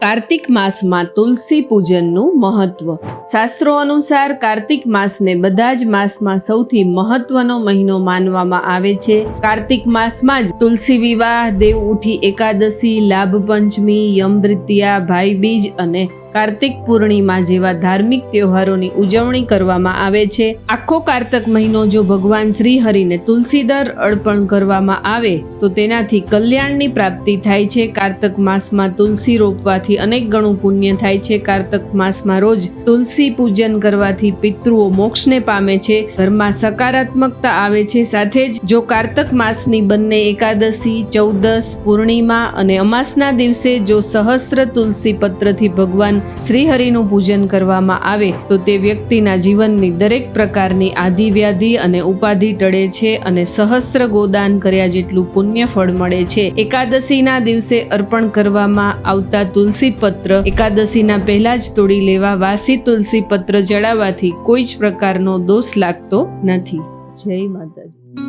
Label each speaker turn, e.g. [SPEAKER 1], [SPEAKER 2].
[SPEAKER 1] કાર્તિક માસમાં તુલસી પૂજનનું મહત્વ. શાસ્ત્રો અનુસાર કાર્તિક માસને બધા જ માસમાં સૌથી મહત્વનો મહિનો માનવામાં આવે છે. કાર્તિક માસમાં જ તુલસી વિવાહ, દેવ ઉઠી એકાદશી, લાભ પંચમી, યમ દ્વિતીયા, ભાઈ બીજ અને કાર્તિક પૂર્ણિમા જેવા ધાર્મિક તહેવારોની ઉજવણી કરવામાં આવે છે. આખો કાર્તક મહિનો જો ભગવાન શ્રી હરિને તુલસીદર અર્પણ કરવામાં આવે તો તેનાથી કલ્યાણની પ્રાપ્તિ થાય છે. કાર્તક માસમાં તુલસી રોપવાથી અનેક ગણું પુણ્ય થાય છે. કાર્તક માસમાં રોજ તુલસી પૂજન કરવાથી પિતૃઓ મોક્ષને પામે છે, ઘરમાં સકારાત્મકતા આવે છે. સાથે જ જો કાર્તક માસની બંને એકાદશી, ચૌદસ, પૂર્ણિમા અને અમાસના દિવસે જો સહસ્ત્ર તુલસી પત્રથી ભગવાન શ્રી હરિનું પૂજન કરવામાં આવે તો તે વ્યક્તિના જીવનની દરેક પ્રકારની આધિ વ્યાધિ અને ઉપાધિ ટળે છે અને સહસ્ત્ર ગોદાન કર્યા જેટલું પુણ્ય ફળ મળે છે. એકાદશીના દિવસે અર્પણ કરવામાં આવતા તુલસી પત્ર એકાદશીના પહેલા જ તોડી લેવા. વાસી તુલસી પત્ર ચડાવવાથી કોઈ જ પ્રકારનો દોષ લાગતો નથી. જય માતાજી.